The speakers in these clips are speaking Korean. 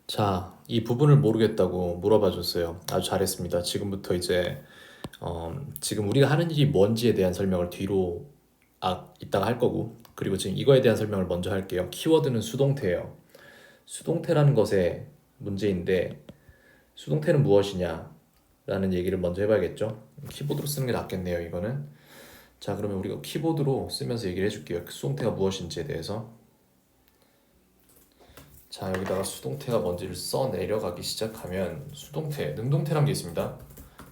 자, 이 부분을 모르겠다고 물어봐 줬어요. 아주 잘했습니다. 지금부터 이제 지금 우리가 하는 일이 뭔지에 대한 설명을 뒤로 이따가 할 거고, 그리고 지금 이거에 대한 설명을 먼저 할게요. 키워드는 수동태예요. 수동태라는 것의 문제인데, 수동태는 무엇이냐라는 얘기를 먼저 해봐야겠죠. 키보드로 쓰는 게 낫겠네요, 이거는. 자, 그러면 우리가 키보드로 쓰면서 얘기를 해줄게요. 수동태가 무엇인지에 대해서. 자, 여기다가 수동태가 뭔지를 써 내려가기 시작하면 수동태, 능동태란 게 있습니다.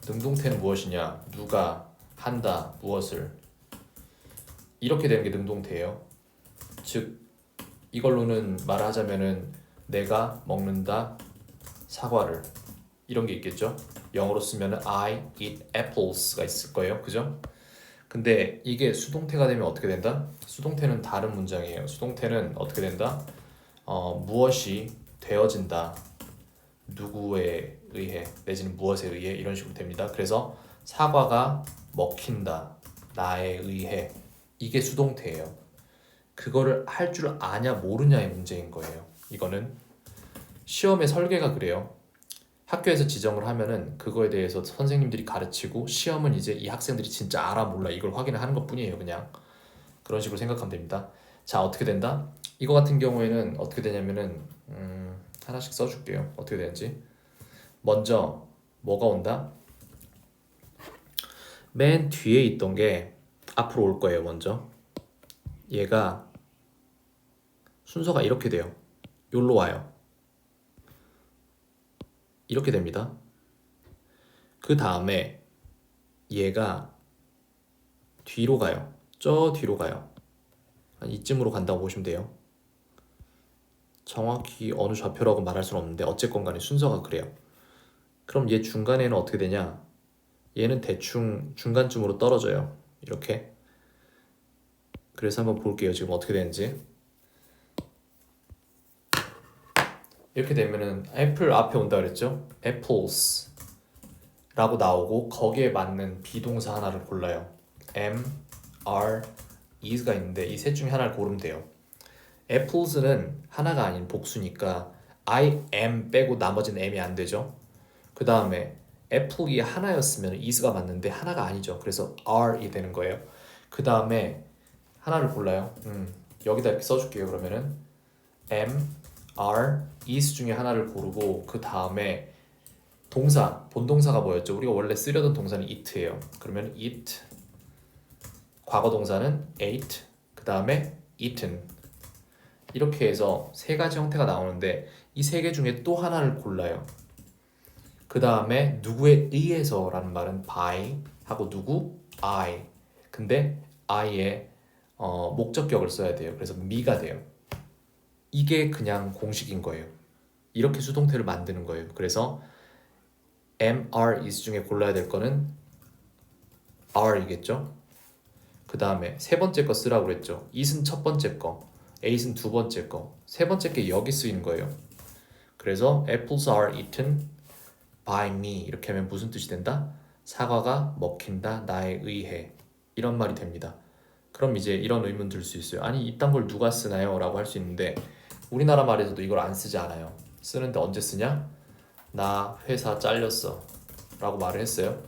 능동태는 무엇이냐? 누가, 한다, 무엇을. 이렇게 되는 게 능동태예요. 즉, 이걸로는 말하자면은 내가 먹는다 사과를, 이런 게 있겠죠. 영어로 쓰면은 I eat apples가 있을 거예요. 그죠? 근데 이게 수동태가 되면 어떻게 된다? 수동태는 다른 문장이에요. 수동태는 어떻게 된다? 무엇이 되어진다. 누구에 의해 내지는 무엇에 의해 이런 식으로 됩니다. 그래서 사과가 먹힌다. 나에 의해. 이게 수동태예요. 그거를 할 줄 아냐 모르냐의 문제인 거예요. 이거는 시험의 설계가 그래요. 학교에서 지정을 하면은 그거에 대해서 선생님들이 가르치고 시험은 이제 이 학생들이 진짜 알아 몰라 이걸 확인을 하는 것뿐이에요. 그냥 그런 식으로 생각하면 됩니다. 자, 어떻게 된다? 이거 같은 경우에는 어떻게 되냐면은 하나씩 써줄게요. 어떻게 되는지. 먼저 뭐가 온다? 맨 뒤에 있던 게 앞으로 올 거예요. 먼저 얘가 순서가 이렇게 돼요. 여기로 와요. 이렇게 됩니다. 그 다음에 얘가 뒤로 가요. 저 뒤로 가요. 한 이쯤으로 간다고 보시면 돼요. 정확히 어느 좌표라고 말할 수는 없는데 어쨌건 간에 순서가 그래요. 그럼 얘 중간에는 어떻게 되냐? 얘는 대충 중간쯤으로 떨어져요. 이렇게. 그래서 한번 볼게요. 지금 어떻게 되는지. 이렇게 되면은 애플 앞에 온다 그랬죠? apples 라고 나오고 거기에 맞는 비동사 하나를 골라요. am, are, is가 있는데 이 셋 중에 하나를 고르면 돼요. apples는 하나가 아닌 복수니까 I am 빼고 나머지는 am이 안 되죠. 그 다음에 apple이 하나였으면 is가 맞는데 하나가 아니죠. 그래서 are이 되는 거예요. 그 다음에 하나를 골라요. 여기다 이렇게 써줄게요. 그러면은 am, are, is 중에 하나를 고르고 그 다음에 동사, 본동사가 뭐였죠? 우리가 원래 쓰려던 동사는 eat예요. 그러면 eat, 과거 동사는 ate, 그 다음에 eaten. 이렇게 해서 세 가지 형태가 나오는데 이 세 개 중에 또 하나를 골라요. 그 다음에 누구에 의해서라는 말은 by 하고 누구? I. 근데 I에 목적격을 써야 돼요. 그래서 me가 돼요. 이게 그냥 공식인 거예요. 이렇게 수동태를 만드는 거예요. 그래서 am, are, is 중에 골라야 될 거는 are이겠죠. 그 다음에 세 번째 거 쓰라고 그랬죠. is는 첫 번째 거, a는 두 번째 거, 세 번째 게 여기 쓰이는 거예요. 그래서 apples are eaten by me 이렇게 하면 무슨 뜻이 된다? 사과가 먹힌다 나에 의해 이런 말이 됩니다. 그럼 이제 이런 의문 들 수 있어요. 아니 이딴 걸 누가 쓰나요? 라고 할 수 있는데 우리나라 말에서도 이걸 안 쓰지 않아요. 쓰는데 언제 쓰냐? 나 회사 잘렸어 라고 말을 했어요.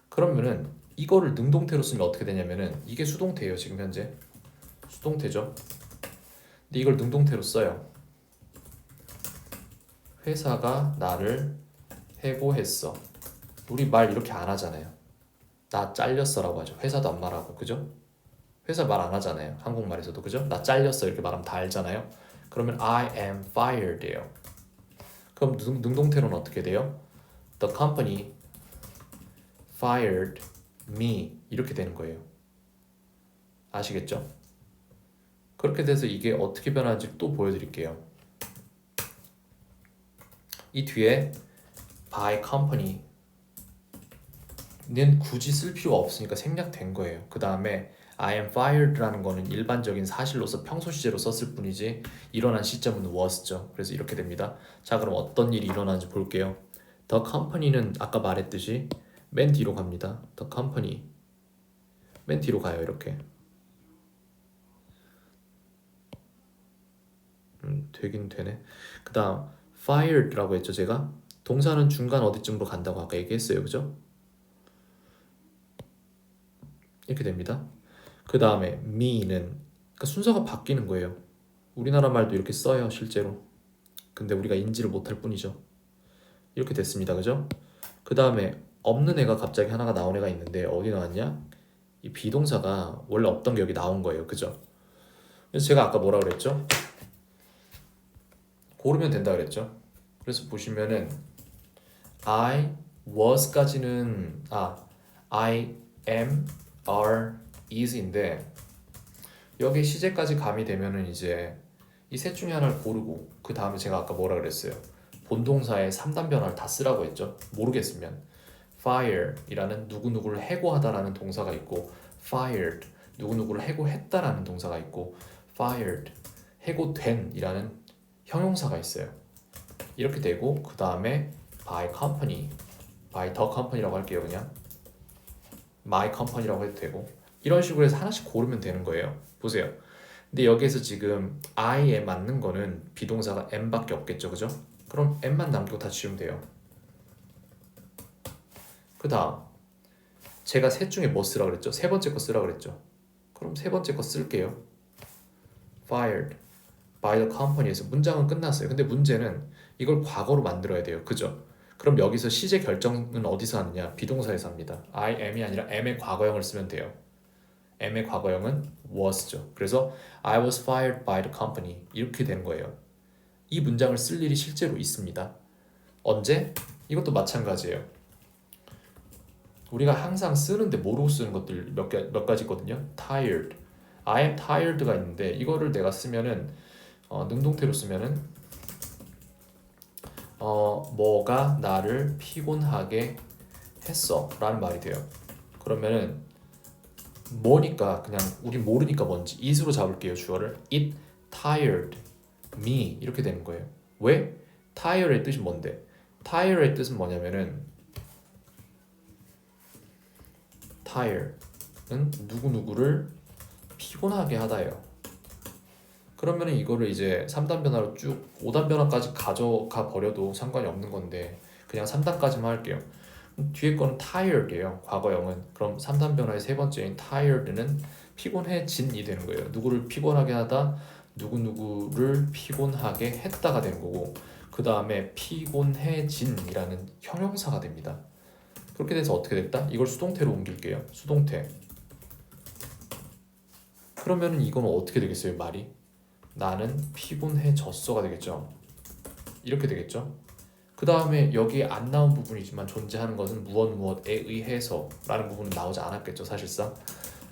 그러면은 이거를 능동태로 쓰면 어떻게 되냐면은 이게 수동태예요. 지금 현재 수동태죠. 근데 이걸 능동태로 써요. 회사가 나를 해고했어. 우리 말 이렇게 안 하잖아요. 나 잘렸어 라고 하죠. 회사도 안 말하고 그죠? 회사 말 안 하잖아요. 한국말에서도 그죠? 나 잘렸어 이렇게 말하면 다 알잖아요. 그러면 I am fired예요. 그럼 능동태로는 어떻게 돼요? The company fired me 이렇게 되는 거예요. 아시겠죠? 그렇게 돼서 이게 어떻게 변하는지 또 보여드릴게요. 이 뒤에 by company는 굳이 쓸 필요가 없으니까 생략된 거예요. 그 다음에 I am fired라는 거는 일반적인 사실로서 평소 시제로 썼을 뿐이지 일어난 시점은 was죠. 그래서 이렇게 됩니다. 자, 그럼 어떤 일이 일어나는지 볼게요. The company는 아까 말했듯이 맨 뒤로 갑니다. The company 맨 뒤로 가요. 이렇게 되긴 되네. 그 다음 fired라고 했죠 제가. 동사는 중간 어디쯤으로 간다고 아까 얘기했어요, 그죠? 이렇게 됩니다. 그 다음에 me는 그러니까 순서가 바뀌는 거예요. 우리나라 말도 이렇게 써요 실제로. 근데 우리가 인지를 못할 뿐이죠. 이렇게 됐습니다, 그죠? 그 다음에 없는 애가 갑자기 하나가 나온 애가 있는데 어디 나왔냐? 이 비동사가 원래 없던 게 여기 나온 거예요, 그죠? 그래서 제가 아까 뭐라 그랬죠? 고르면 된다 그랬죠? 그래서 보시면은 I was까지는 I am, are, is인데 여기 시제까지 가미되면은 이제 이 셋 중에 하나를 고르고 그 다음에 제가 아까 뭐라 그랬어요? 본동사의 3단 변화를 다 쓰라고 했죠? 모르겠으면 fire이라는 누구누구를 해고하다라는 동사가 있고 fired, 누구누구를 해고했다라는 동사가 있고 fired, 해고된이라는 형용사가 있어요. 이렇게 되고 그 다음에 by company, by the company라고 할게요. 그냥 my company라고 해도 되고 이런 식으로 해서 하나씩 고르면 되는 거예요. 보세요. 근데 여기에서 지금 I에 맞는 거는 비동사가 am밖에 없겠죠, 그죠? 그럼 am만 남기고 다 지우면 돼요. 그 다음 제가 셋 중에 뭐 쓰라 그랬죠? 세 번째 거 쓰라 그랬죠? 그럼 세 번째 거 쓸게요. fired by the company에서 문장은 끝났어요. 근데 문제는 이걸 과거로 만들어야 돼요, 그죠? 그럼 여기서 시제 결정은 어디서 하느냐? 비동사에서 합니다. I am이 아니라 am의 과거형을 쓰면 돼요. am의 과거형은 was죠. 그래서 I was fired by the company 이렇게 되는 거예요. 이 문장을 쓸 일이 실제로 있습니다. 언제? 이것도 마찬가지예요. 우리가 항상 쓰는데 모르고 쓰는 것들 몇 가지 있거든요. tired, I am tired가 있는데 이거를 내가 쓰면은 능동태로 쓰면은 뭐가 나를 피곤하게 했어 라는 말이 돼요. 그러면은 뭐니까 그냥 우리 모르니까 뭔지 it으로 잡을게요. 주어를 it tired me 이렇게 되는 거예요. 왜? tired의 뜻이 뭔데? tired의 뜻은 뭐냐면은 tire는 누구누구를 피곤하게 하다예요. 그러면은 이거를 이제 3단 변화로 쭉 5단 변화까지 가져가 버려도 상관이 없는 건데 그냥 3단까지만 할게요. 뒤에 거는 tired예요. 과거형은. 그럼 3단 변화의 세 번째인 tired는 피곤해진이 되는 거예요. 누구를 피곤하게 하다, 누구누구를 피곤하게 했다가 되는 거고 그 다음에 피곤해진이라는 형용사가 됩니다. 그렇게 돼서 어떻게 됐다? 이걸 수동태로 옮길게요. 수동태. 그러면은 이건 어떻게 되겠어요? 말이? 나는 피곤해졌어가 되겠죠. 이렇게 되겠죠. 그 다음에 여기에 안 나온 부분이지만 존재하는 것은 무엇에 의해서 라는 부분은 나오지 않았겠죠, 사실상.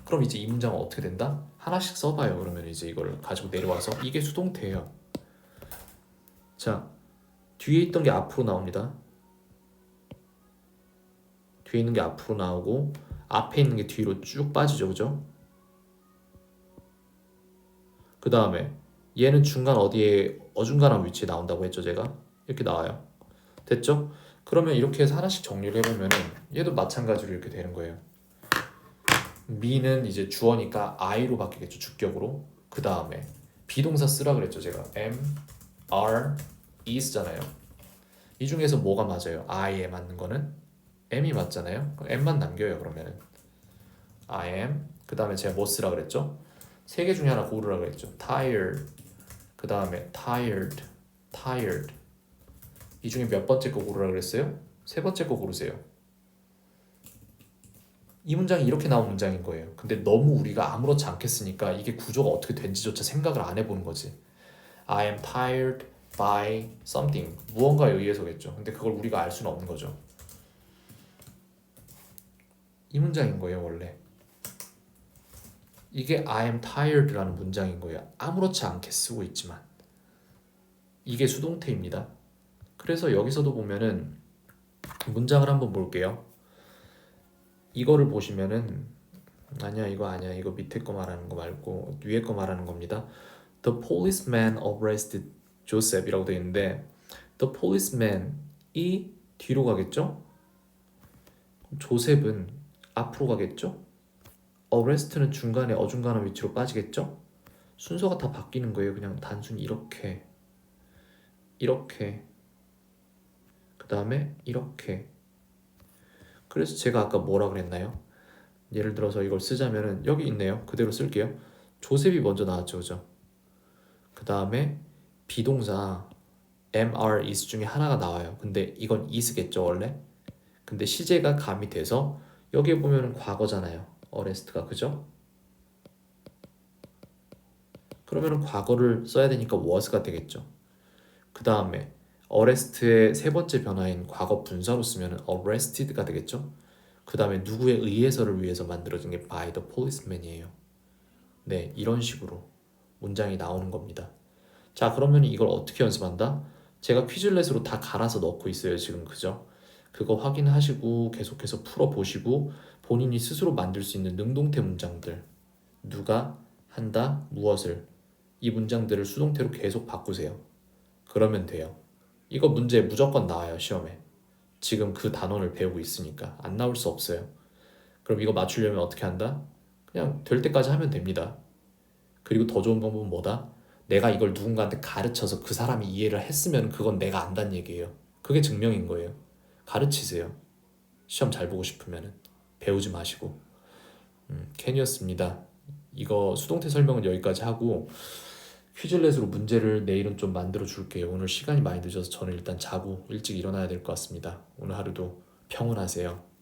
그럼 이제 이 문장은 어떻게 된다? 하나씩 써봐요. 그러면 이제 이걸 가지고 내려와서 이게 수동태예요. 자, 뒤에 있던 게 앞으로 나옵니다. 뒤에 있는 게 앞으로 나오고 앞에 있는 게 뒤로 쭉 빠지죠, 그죠? 그 다음에 얘는 중간 어디에 어중간한 위치에 나온다고 했죠, 제가. 이렇게 나와요. 됐죠? 그러면 이렇게 해서 하나씩 정리를 해보면은 얘도 마찬가지로 이렇게 되는 거예요. me는 이제 주어니까 I로 바뀌겠죠, 주격으로. 그 다음에 비동사 쓰라 그랬죠, 제가. am, are, is잖아요. 이 중에서 뭐가 맞아요? I에 맞는 거는 am이 맞잖아요. 그럼 am만 남겨요, 그러면은. I am. 그 다음에 제가 뭐 쓰라 그랬죠? 세 개 중에 하나 고르라 그랬죠. tired. 그 다음에 tired, tired. 이 중에 몇 번째 거 고르라 그랬어요? 세 번째 거 고르세요. 이 문장이 이렇게 나온 문장인 거예요. 근데 너무 우리가 아무렇지 않게 쓰니까 이게 구조가 어떻게 된지조차 생각을 안 해보는 거지. I am tired by something. 무언가에 의해서겠죠. 근데 그걸 우리가 알 수는 없는 거죠. 이 문장인 거예요, 원래. 이게 I am tired라는 문장인 거예요. 아무렇지 않게 쓰고 있지만. 이게 수동태입니다. 그래서 여기서도 보면은 문장을 한번 볼게요. 이거를 보시면은 아니야, 이거 아니야. 이거 밑에 거 말하는 거 말고 위에 거 말하는 겁니다. The policeman arrested Joseph이라고 되어 있는데 The policeman이 뒤로 가겠죠? 조셉은 앞으로 가겠죠? arrest는 중간에 어중간한 위치로 빠지겠죠? 순서가 다 바뀌는 거예요. 그냥 단순히 이렇게 그 다음에 이렇게. 그래서 제가 아까 뭐라 그랬나요? 예를 들어서 이걸 쓰자면은 여기 있네요. 그대로 쓸게요. 조셉이 먼저 나왔죠, 그죠? 그 다음에 비동사 am, are, is 중에 하나가 나와요. 근데 이건 is겠죠, 원래? 근데 시제가 가미돼서 여기에 보면은 과거잖아요. arrest가, 그죠? 그러면은 과거를 써야 되니까 was가 되겠죠. 그 다음에 arrest의 세 번째 변화인 과거 분사로 쓰면은 arrested가 되겠죠. 그 다음에 누구에 의해서를 위해서 만들어진 게 by the policeman이에요. 네, 이런 식으로 문장이 나오는 겁니다. 자, 그러면 이걸 어떻게 연습한다? 제가 퀴즐렛으로 다 갈아서 넣고 있어요, 지금, 그죠? 그거 확인하시고 계속해서 풀어보시고 본인이 스스로 만들 수 있는 능동태 문장들, 누가 한다, 무엇을, 이 문장들을 수동태로 계속 바꾸세요. 그러면 돼요. 이거 문제 무조건 나와요, 시험에. 지금 그 단원을 배우고 있으니까 안 나올 수 없어요. 그럼 이거 맞추려면 어떻게 한다? 그냥 될 때까지 하면 됩니다. 그리고 더 좋은 방법은 뭐다? 내가 이걸 누군가한테 가르쳐서 그 사람이 이해를 했으면 그건 내가 안다는 얘기예요. 그게 증명인 거예요. 가르치세요. 시험 잘 보고 싶으면 배우지 마시고. 캔이었습니다. 이거 수동태 설명은 여기까지 하고 퀴즐렛으로 문제를 내일은 좀 만들어 줄게요. 오늘 시간이 많이 늦어서 저는 일단 자고 일찍 일어나야 될 것 같습니다. 오늘 하루도 평온하세요.